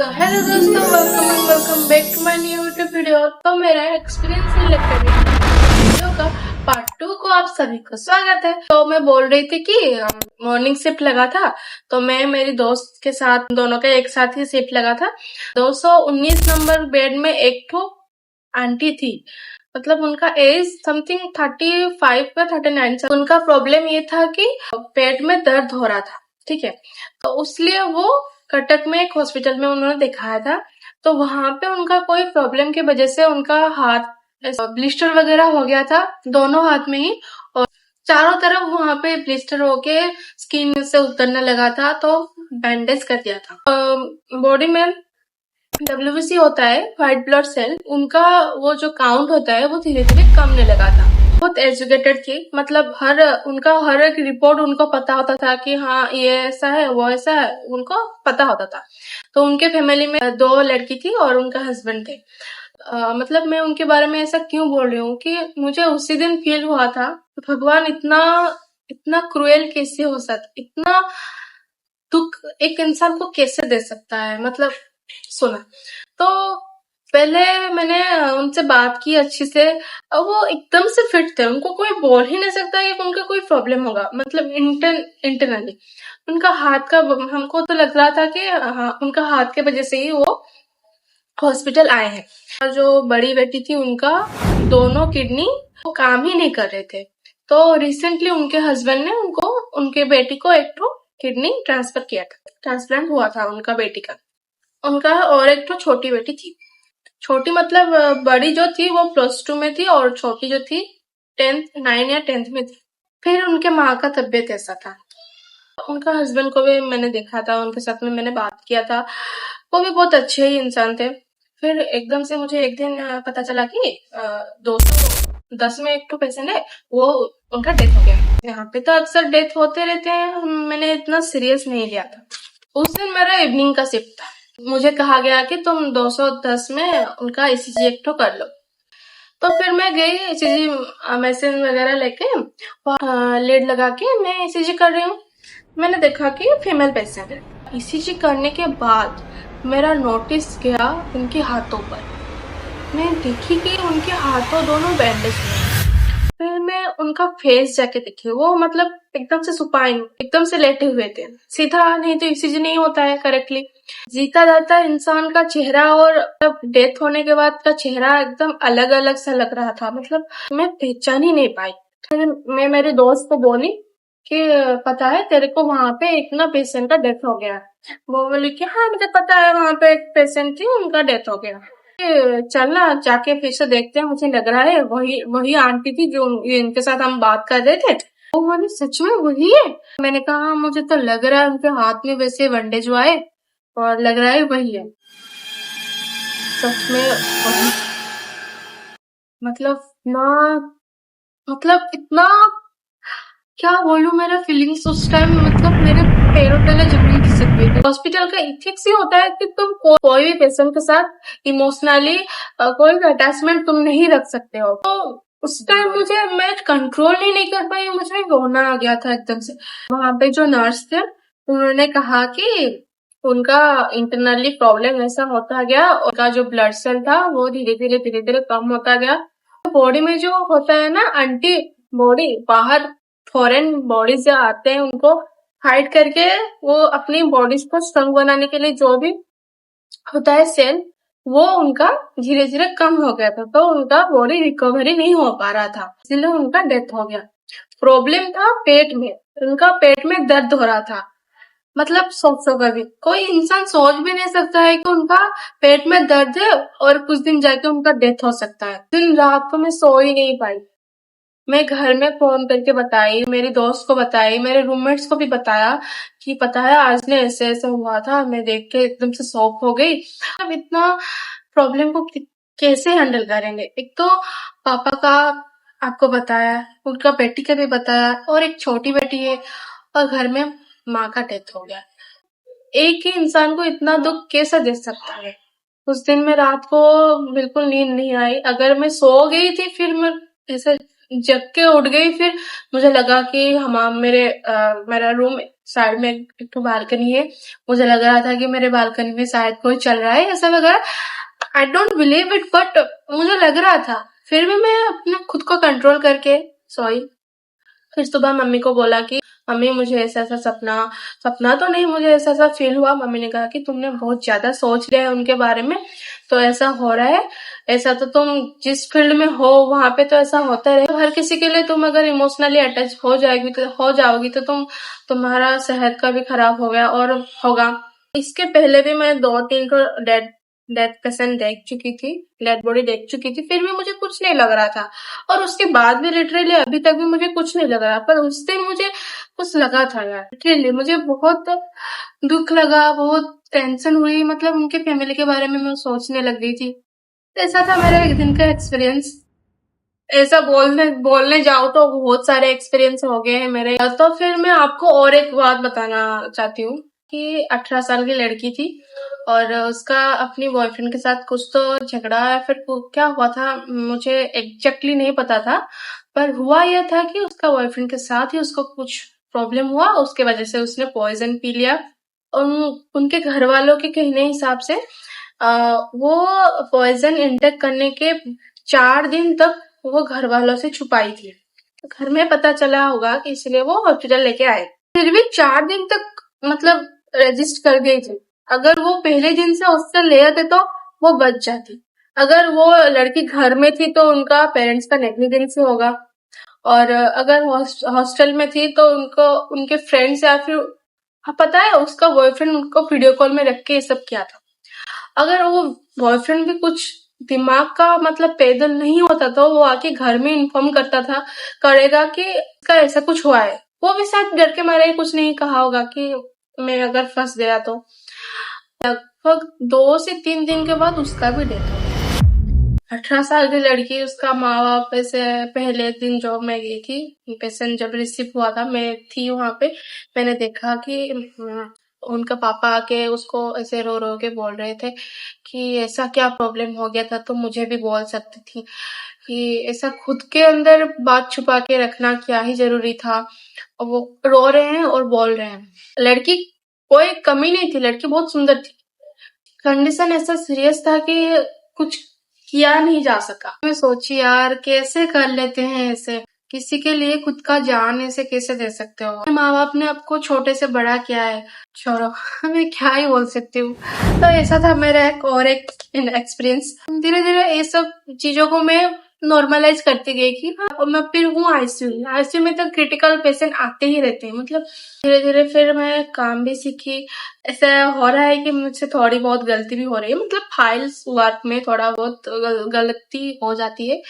तो हेलो दोस्तों, welcome back to my new YouTube video. तो मेरा एक्सपीरियंस रिलेटेड वीडियो का पार्ट 2 को आप सभी को स्वागत है। तो मैं बोल रही थी कि मॉर्निंग शिफ्ट लगा था, तो मैं मेरी दोस्त के साथ दोनों का एक साथ ही शिफ्ट लगा था। 219 नंबर बेड में एक ठो आंटी थी, मतलब उनका एज समथिंग 35 या 39। उनका प्रॉब्लम ये था कि पेट में दर्द हो रहा था, ठीक है। तो इसलिए वो कटक में एक हॉस्पिटल में उन्होंने दिखाया था। तो वहां पे उनका कोई प्रॉब्लम की वजह से उनका हाथ ब्लिस्टर वगैरह हो गया था, दोनों हाथ में ही, और चारों तरफ वहां पे ब्लिस्टर होके स्किन से उतरने लगा था, तो बैंडेज कर दिया था। बॉडी में WBC होता है, व्हाइट ब्लड सेल, उनका वो जो काउंट होता है वो धीरे धीरे कम होने लगा था। बहुत एजुकेटेड थी, मतलब उनका हर एक रिपोर्ट उनको पता होता था कि हाँ ये ऐसा है वो ऐसा है, उनको पता होता था। तो उनके फैमिली में 2 लड़की थी और उनका हस्बैंड थे। मतलब मैं उनके बारे में ऐसा क्यों बोल रही हूँ कि मुझे उसी दिन फील हुआ था भगवान इतना इतना क्रूएल कैसे हो सकता, इतना दुख एक इंसान को कैसे दे सकता है। मतलब सुना तो पहले मैंने उनसे बात की अच्छी से, वो एकदम से फिट थे, उनको कोई बोल ही नहीं सकता कि उनका कोई प्रॉब्लम होगा। मतलब इंटरनली उनका हाथ का, हमको तो लग रहा था कि हाँ, उनका हाथ के वजह से ही वो हॉस्पिटल आए हैं। और जो बड़ी बेटी थी उनका दोनों किडनी काम ही नहीं कर रहे थे, तो रिसेंटली उनके हस्बैंड ने उनको उनके बेटी को एक तो किडनी ट्रांसफर किया था, ट्रांसप्लांट हुआ था उनका बेटी का। उनका और एक तो छोटी बेटी थी, छोटी मतलब बड़ी जो थी वो +2 में थी और छोटी जो थी 9 या 10th में थी। फिर उनके माँ का तबीयत ऐसा था। उनका हस्बैंड को भी मैंने देखा था, उनके साथ में मैंने बात किया था, वो भी बहुत अच्छे ही इंसान थे। फिर एकदम से मुझे एक दिन पता चला कि 210 में एक तो पेशेंट है, वो उनका डेथ हो गया। यहाँ पे तो अक्सर डेथ होते रहते हैं, मैंने इतना सीरियस नहीं लिया था। उस दिन मेरा इवनिंग का शिफ्ट था, मुझे कहा गया कि तुम 210 में उनका ECG एक तो कर लो। तो फिर मैं गई ECG मशीन वगैरह लेके, लीड लगा के मैं ECG कर रही हूँ। मैंने देखा कि फीमेल पेशेंट है। ECG करने के बाद मेरा नोटिस गया उनके हाथों पर। मैं देखी कि उनके हाथों दोनों बैंडेज हुए। फिर मैं उनका फेस जाके देखी, वो मतलब एकदम से सुपाइन, एकदम से लेटे हुए थे, सीधा नहीं तो ECG नहीं होता है करेक्टली। जीता जाता इंसान का चेहरा और डेथ होने के बाद का चेहरा एकदम अलग अलग सा लग रहा था, मतलब मैं पहचान ही नहीं पाई। मैं मेरे दोस्त को बोली कि पता है तेरे को वहां पे एक ना पेशेंट का डेथ हो गया। वो बोली कि हाँ मुझे पता है, वहां पे एक पेशेंट थी उनका डेथ हो गया। चल ना जाके फिर से देखते हैं, मुझे लग रहा है वही वही आंटी थी जो इनके साथ हम बात कर रहे थे। वो बोली सच में वही है? मैंने कहा हाँ, मुझे तो लग रहा है उनके हाथ में वैसे बैंडेज हुआ है और लग रहा है वही है। सच में वही, मतलब ना, मतलब इतना क्या बोलूं, मेरा फीलिंग्स उस टाइम, मतलब मेरे पैरों तले जमीन खिसक गई थी। हॉस्पिटल का इथिक्स ही होता है कि तुम कोई भी पेशेंट के साथ इमोशनली कोई अटैचमेंट तुम नहीं रख सकते हो। तो उस टाइम मैं कंट्रोल ही नहीं कर पाई, मुझे रोना आ गया था एकदम से। वहां पे जो नर्स थे उन्होंने कहा कि उनका इंटरनली प्रॉब्लम ऐसा होता गया, उनका जो ब्लड सेल था वो धीरे धीरे कम होता गया। बॉडी में जो होता है ना एंटी बॉडी, बाहर फॉरेन बॉडीज जो आते हैं उनको हाइड करके वो अपनी बॉडीज को स्ट्रॉन्ग बनाने के लिए जो भी होता है सेल, वो उनका धीरे धीरे कम हो गया था, तो उनका बॉडी रिकवरी नहीं हो पा रहा था, इसलिए उनका डेथ हो गया। प्रॉब्लम था पेट में, उनका पेट में दर्द हो रहा था। मतलब सोचो, कभी कोई इंसान सोच भी नहीं सकता है कि उनका पेट में दर्द है और कुछ दिन जाके उनका डेथ हो सकता है। दिन रात को मैं सो ही नहीं पाई। मैं घर में फोन करके बताई, मेरी दोस्त को बताई, मेरे रूममेट्स को भी बताया कि पता है आज ने ऐसे ऐसे हुआ था। मैं देख के एकदम से शॉक हो गई। अब इतना प्रॉब्लम को कैसे हैंडल करेंगे? एक तो पापा का आपको बताया, उनका बेटी का भी बताया, और एक छोटी बेटी है, और घर में माँ का डेथ हो गया। एक ही इंसान को इतना दुख कैसे दे सकता है? उस दिन में रात को बिल्कुल नींद नहीं आई। अगर मैं सो गई थी फिर मैं ऐसे जग के उठ गई, फिर मुझे लगा कि मेरा रूम साइड में एक तो बालकनी है, मुझे लग रहा था कि मेरे बालकनी में शायद कोई चल रहा है ऐसा वगैरह। I don't believe it, but मुझे लग रहा था। फिर भी मैं अपने खुद को कंट्रोल करके सोई। फिर सुबह मम्मी को बोला कि मम्मी मुझे ऐसा ऐसा सपना तो नहीं, मुझे ऐसा ऐसा फील हुआ। मम्मी ने कहा कि तुमने बहुत ज्यादा सोच लिया है उनके बारे में, तो ऐसा हो रहा है। ऐसा तो तुम जिस फील्ड में हो वहां पे तो ऐसा होता रहे। हर किसी के लिए तुम अगर इमोशनली अटैच हो जाओगी तो तुम्हारा सेहत का भी खराब हो गया और होगा। इसके पहले भी मैं 2-3 तो डेड पेशेंट देख चुकी थी, डेड बॉडी देख चुकी थी, फिर भी मुझे कुछ नहीं लग रहा था। और उसके बाद भी लिटरली अभी तक भी मुझे कुछ नहीं लग रहा, पर उस दिन मुझे कुछ लगा था यार। लिटरली मुझे बहुत दुख लगा, बहुत टेंशन हुई। मतलब उनके फैमिली के बारे में मैं सोचने लग गई थी। ऐसा था मेरा एक दिन का एक्सपीरियंस। ऐसा बोलने जाओ तो बहुत सारे एक्सपीरियंस हो गए हैं मेरे। तो फिर मैं आपको और एक बात बताना चाहती हूँ कि 18 साल की लड़की थी और उसका अपनी बॉयफ्रेंड के साथ कुछ तो झगड़ा या फिर क्या हुआ था मुझे एग्जैक्टली नहीं पता था, पर हुआ यह था कि उसका बॉयफ्रेंड के साथ ही उसको कुछ प्रॉब्लम हुआ, उसके वजह से उसने पॉइजन पी लिया। और उनके घर वालों के कहने हिसाब से वो पॉइजन इंटेक करने के 4 दिन तक वो घर वालों से छुपाई थी। घर में पता चला होगा कि इसलिए वो हॉस्पिटल लेके आए। फिर भी 4 दिन तक मतलब रजिस्ट कर गई थी। अगर वो पहले दिन से हॉस्पिटल ले आते तो वो बच जाती। अगर वो लड़की घर में थी तो उनका पेरेंट्स का नेग्लिजेंस होगा, और अगर हॉस्टल में थी तो उनको उनके फ्रेंड्स या फिर पता है उसका बॉयफ्रेंड उनको वीडियो कॉल में रख के ये सब किया था। अगर वो बॉयफ्रेंड भी कुछ दिमाग का मतलब पैदल नहीं होता तो वो आके घर में इन्फॉर्म करेगा कि इसका ऐसा कुछ हुआ है। वो भी शायद डर के मारे कुछ नहीं कहा होगा कि मैं अगर फंस गया तो। लगभग 2 से 3 दिन के बाद उसका भी डेथ हो गया। 18 साल की लड़की, उसका माँ बाप ऐसे। पहले दिन जॉब में गई थी, पेशेंट जब रिसीव हुआ था मैं थी वहां पे। मैंने देखा कि उनका पापा आके उसको ऐसे रो रो के बोल रहे थे कि ऐसा क्या प्रॉब्लम हो गया था, तो मुझे भी बोल सकती थी कि ऐसा खुद के अंदर बात छुपा के रखना क्या ही जरूरी था। और वो रो रहे हैं और बोल रहे हैं। लड़की कोई कमी नहीं थी, लड़की बहुत सुंदर थी। कंडीशन ऐसा सीरियस था कि कुछ किया नहीं जा सका। मैं सोची यार कैसे कर लेते हैं ऐसे, किसी के लिए खुद का जान ऐसे कैसे दे सकते हो। माँ बाप ने आपको छोटे से बड़ा किया है, छोड़ो मैं क्या ही बोल सकती हूँ। तो ऐसा था मेरा एक एक्सपीरियंस। धीरे धीरे ये सब चीजों को मैं नॉर्मलाइज करती गई कि हाँ, और मैं फिर हूँ आईसीयू में तो क्रिटिकल पेशेंट आते ही रहते हैं। मतलब धीरे धीरे फिर मैं काम भी सीखी। ऐसा हो रहा है कि मुझसे थोड़ी बहुत गलती भी हो रही है, मतलब फाइल्स वर्क में थोड़ा बहुत गलती हो जाती है।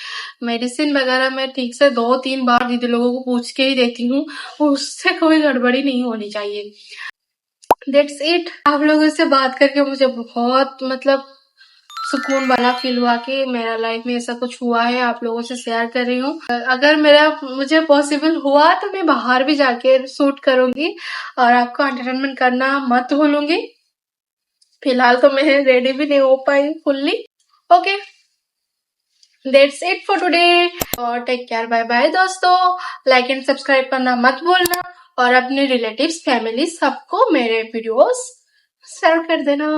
मेडिसिन वगैरह मैं ठीक से 2-3 बार दीदी लोगों को पूछ के ही देती हूँ, उससे कोई गड़बड़ी नहीं होनी चाहिए। That's it। आप लोगों से बात करके मुझे बहुत मतलब सुकून वाला फील हुआ कि मेरा लाइफ में ऐसा कुछ हुआ है, आप लोगों से शेयर कर रही हूँ। अगर मुझे पॉसिबल हुआ तो मैं बाहर भी जाके शूट करूंगी और आपको एंटरटेनमेंट करना मत भूलूंगी। फिलहाल तो मैं रेडी भी नहीं हो पाई fully. Okay, that's it for today और टेक केयर, बाय बाय दोस्तों। लाइक एंड सब्सक्राइब करना मत भूलना और अपने रिलेटिव्स फैमिली सबको मेरे वीडियोस शेयर कर देना।